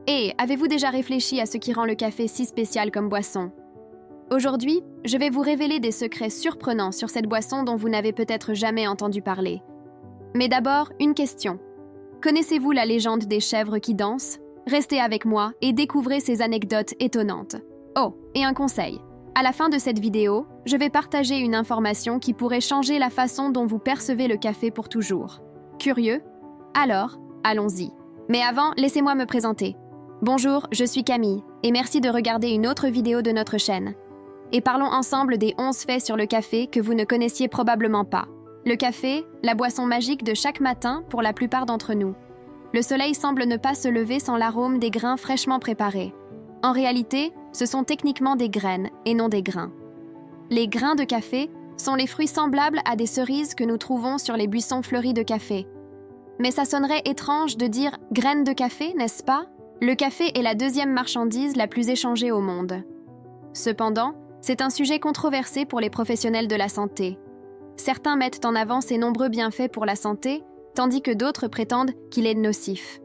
Et avez-vous déjà réfléchi à ce qui rend le café si spécial comme boisson? Aujourd'hui, je vais vous révéler des secrets surprenants sur cette boisson dont vous n'avez peut-être jamais entendu parler. Mais d'abord, une question. Connaissez-vous la légende des chèvres qui dansent? Restez avec moi et découvrez ces anecdotes étonnantes. Oh, et un conseil. À la fin de cette vidéo, je vais partager une information qui pourrait changer la façon dont vous percevez le café pour toujours. Curieux? Alors, allons-y. Mais avant, laissez-moi me présenter. Bonjour, je suis Camille, et merci de regarder une autre vidéo de notre chaîne. Et parlons ensemble des 11 faits sur le café que vous ne connaissiez probablement pas. Le café, la boisson magique de chaque matin pour la plupart d'entre nous. Le soleil semble ne pas se lever sans l'arôme des grains fraîchement préparés. En réalité, ce sont techniquement des graines et non des grains. Les grains de café sont les fruits semblables à des cerises que nous trouvons sur les buissons fleuris de café. Mais ça sonnerait étrange de dire « graines de café », n'est-ce pas? Le café est la deuxième marchandise la plus échangée au monde. Cependant, c'est un sujet controversé pour les professionnels de la santé. Certains mettent en avant ses nombreux bienfaits pour la santé, tandis que d'autres prétendent qu'il est nocif.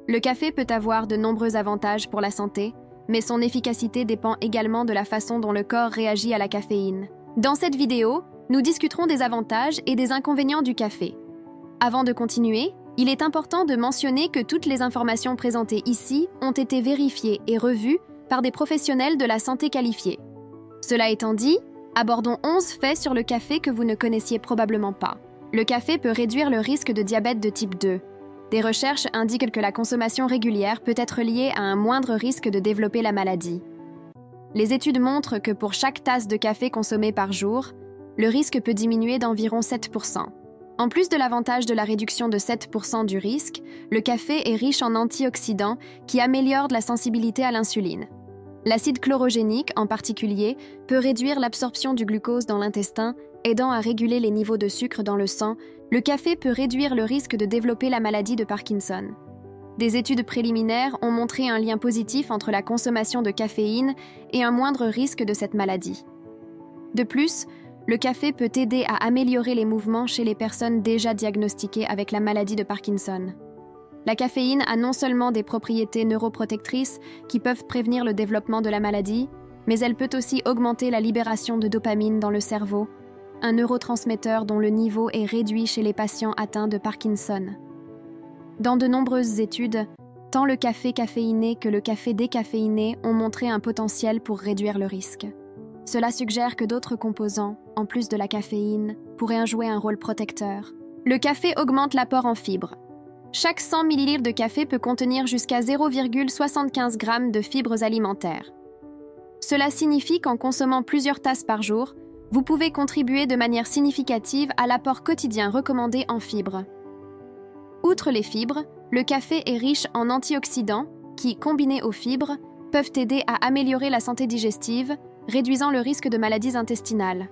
Le café peut avoir de nombreux avantages pour la santé, mais son efficacité dépend également de la façon dont le corps réagit à la caféine. Dans cette vidéo, nous discuterons des avantages et des inconvénients du café. Avant de continuer, il est important de mentionner que toutes les informations présentées ici ont été vérifiées et revues par des professionnels de la santé qualifiés. Cela étant dit, abordons 11 faits sur le café que vous ne connaissiez probablement pas. Le café peut réduire le risque de diabète de type 2. Des recherches indiquent que la consommation régulière peut être liée à un moindre risque de développer la maladie. Les études montrent que pour chaque tasse de café consommée par jour, le risque peut diminuer d'environ 7%. En plus de l'avantage de la réduction de 7% du risque, le café est riche en antioxydants qui améliorent la sensibilité à l'insuline. L'acide chlorogénique, en particulier, peut réduire l'absorption du glucose dans l'intestin, aidant à réguler les niveaux de sucre dans le sang. Le café peut réduire le risque de développer la maladie de Parkinson. Des études préliminaires ont montré un lien positif entre la consommation de caféine et un moindre risque de cette maladie. De plus, le café peut aider à améliorer les mouvements chez les personnes déjà diagnostiquées avec la maladie de Parkinson. La caféine a non seulement des propriétés neuroprotectrices qui peuvent prévenir le développement de la maladie, mais elle peut aussi augmenter la libération de dopamine dans le cerveau, un neurotransmetteur dont le niveau est réduit chez les patients atteints de Parkinson. Dans de nombreuses études, tant le café caféiné que le café décaféiné ont montré un potentiel pour réduire le risque. Cela suggère que d'autres composants, en plus de la caféine, pourraient jouer un rôle protecteur. Le café augmente l'apport en fibres. Chaque 100 ml de café peut contenir jusqu'à 0,75 g de fibres alimentaires. Cela signifie qu'en consommant plusieurs tasses par jour, vous pouvez contribuer de manière significative à l'apport quotidien recommandé en fibres. Outre les fibres, le café est riche en antioxydants qui, combinés aux fibres, peuvent aider à améliorer la santé digestive, réduisant le risque de maladies intestinales.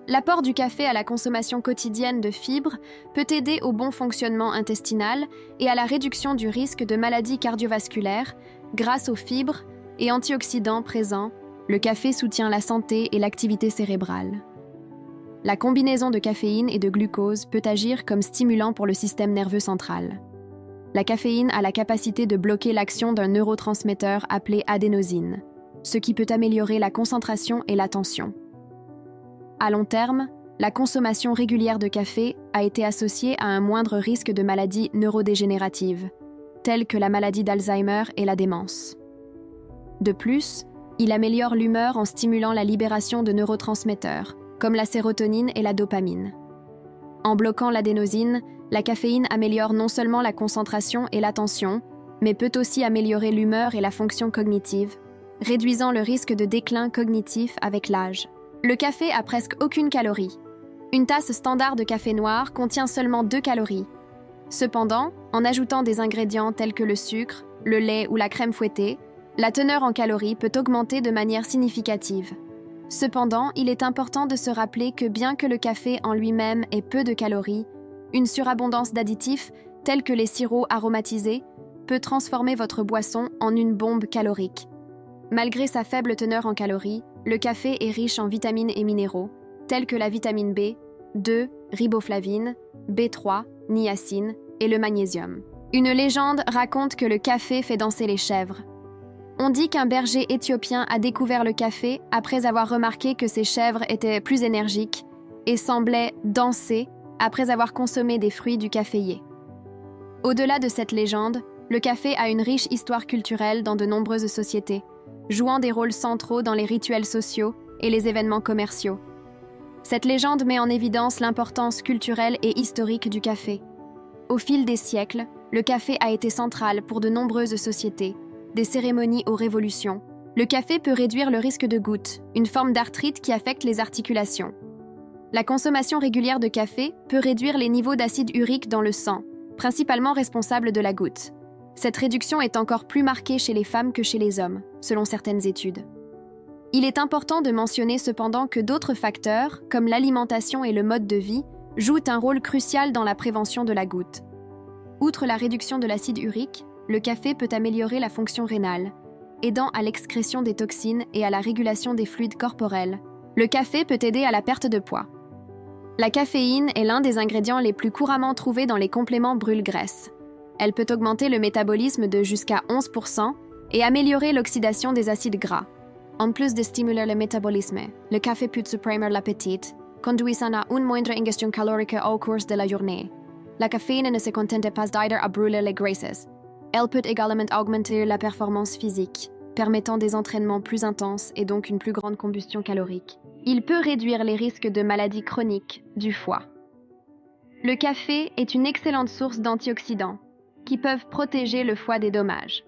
L'apport du café à la consommation quotidienne de fibres peut aider au bon fonctionnement intestinal et à la réduction du risque de maladies cardiovasculaires grâce aux fibres et antioxydants présents. Le café soutient la santé et l'activité cérébrale. La combinaison de caféine et de glucose peut agir comme stimulant pour le système nerveux central. La caféine a la capacité de bloquer l'action d'un neurotransmetteur appelé adénosine, ce qui peut améliorer la concentration et l'attention. À long terme, la consommation régulière de café a été associée à un moindre risque de maladies neurodégénératives, telles que la maladie d'Alzheimer et la démence. De plus, il améliore l'humeur en stimulant la libération de neurotransmetteurs, comme la sérotonine et la dopamine. En bloquant l'adénosine, la caféine améliore non seulement la concentration et l'attention, mais peut aussi améliorer l'humeur et la fonction cognitive, réduisant le risque de déclin cognitif avec l'âge. Le café a presque aucune calorie. Une tasse standard de café noir contient seulement 2 calories. Cependant, en ajoutant des ingrédients tels que le sucre, le lait ou la crème fouettée, la teneur en calories peut augmenter de manière significative. Cependant, il est important de se rappeler que bien que le café en lui-même ait peu de calories, une surabondance d'additifs, tels que les sirops aromatisés, peut transformer votre boisson en une bombe calorique. Malgré sa faible teneur en calories, le café est riche en vitamines et minéraux, tels que la vitamine B, 2, riboflavine, B3, niacine et le magnésium. Une légende raconte que le café fait danser les chèvres. On dit qu'un berger éthiopien a découvert le café après avoir remarqué que ses chèvres étaient plus énergiques et semblaient danser après avoir consommé des fruits du caféier. Au-delà de cette légende, le café a une riche histoire culturelle dans de nombreuses sociétés, jouant des rôles centraux dans les rituels sociaux et les événements commerciaux. Cette légende met en évidence l'importance culturelle et historique du café. Au fil des siècles, le café a été central pour de nombreuses sociétés, des cérémonies aux révolutions. Le café peut réduire le risque de goutte, une forme d'arthrite qui affecte les articulations. La consommation régulière de café peut réduire les niveaux d'acide urique dans le sang, principalement responsable de la goutte. Cette réduction est encore plus marquée chez les femmes que chez les hommes, selon certaines études. Il est important de mentionner cependant que d'autres facteurs, comme l'alimentation et le mode de vie, jouent un rôle crucial dans la prévention de la goutte. Outre la réduction de l'acide urique, le café peut améliorer la fonction rénale, aidant à l'excrétion des toxines et à la régulation des fluides corporels. Le café peut aider à la perte de poids. La caféine est l'un des ingrédients les plus couramment trouvés dans les compléments brûle-graisse. Elle peut augmenter le métabolisme de jusqu'à 11% et améliorer l'oxydation des acides gras. En plus de stimuler le métabolisme, le café peut supprimer l'appétit, conduisant à une moindre ingestion calorique au cours de la journée. La caféine ne se contente pas d'aider à brûler les graisses. Elle peut également augmenter la performance physique, permettant des entraînements plus intenses et donc une plus grande combustion calorique. Il peut réduire les risques de maladies chroniques du foie. Le café est une excellente source d'antioxydants qui peuvent protéger le foie des dommages.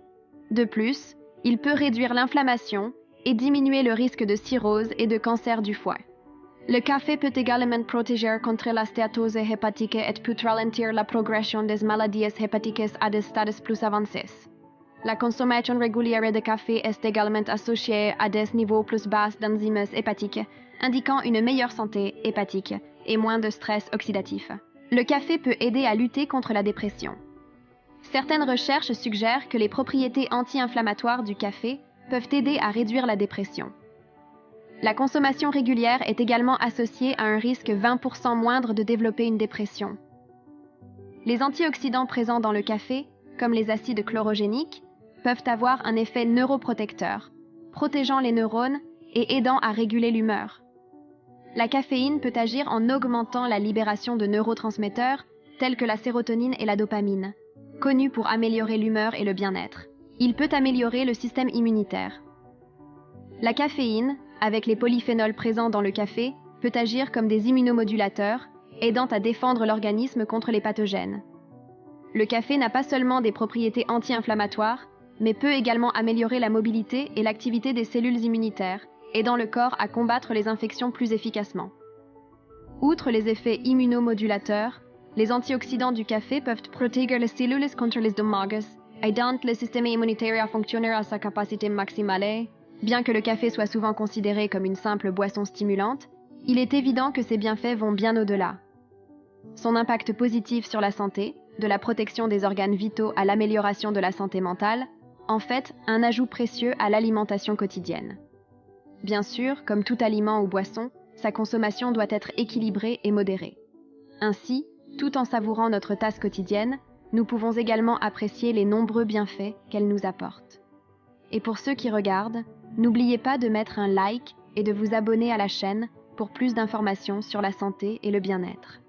De plus, il peut réduire l'inflammation et diminuer le risque de cirrhose et de cancer du foie. Le café peut également protéger contre la stéatose hépatique et peut ralentir la progression des maladies hépatiques à des stades plus avancés. La consommation régulière de café est également associée à des niveaux plus bas d'enzymes hépatiques, indiquant une meilleure santé hépatique et moins de stress oxydatif. Le café peut aider à lutter contre la dépression. Certaines recherches suggèrent que les propriétés anti-inflammatoires du café peuvent aider à réduire la dépression. La consommation régulière est également associée à un risque 20% moindre de développer une dépression. Les antioxydants présents dans le café, comme les acides chlorogéniques, peuvent avoir un effet neuroprotecteur, protégeant les neurones et aidant à réguler l'humeur. La caféine peut agir en augmentant la libération de neurotransmetteurs tels que la sérotonine et la dopamine, connus pour améliorer l'humeur et le bien-être. Il peut améliorer le système immunitaire. La caféine, avec les polyphénols présents dans le café, peut agir comme des immunomodulateurs, aidant à défendre l'organisme contre les pathogènes. Le café n'a pas seulement des propriétés anti-inflammatoires, mais peut également améliorer la mobilité et l'activité des cellules immunitaires, aidant le corps à combattre les infections plus efficacement. Outre les effets immunomodulateurs, les antioxydants du café peuvent protéger les cellules contre les dommages, aidant le système immunitaire à fonctionner à sa capacité maximale. Bien que le café soit souvent considéré comme une simple boisson stimulante, il est évident que ses bienfaits vont bien au-delà. Son impact positif sur la santé, de la protection des organes vitaux à l'amélioration de la santé mentale, en fait un ajout précieux à l'alimentation quotidienne. Bien sûr, comme tout aliment ou boisson, sa consommation doit être équilibrée et modérée. Ainsi, tout en savourant notre tasse quotidienne, nous pouvons également apprécier les nombreux bienfaits qu'elle nous apporte. Et pour ceux qui regardent, n'oubliez pas de mettre un like et de vous abonner à la chaîne pour plus d'informations sur la santé et le bien-être.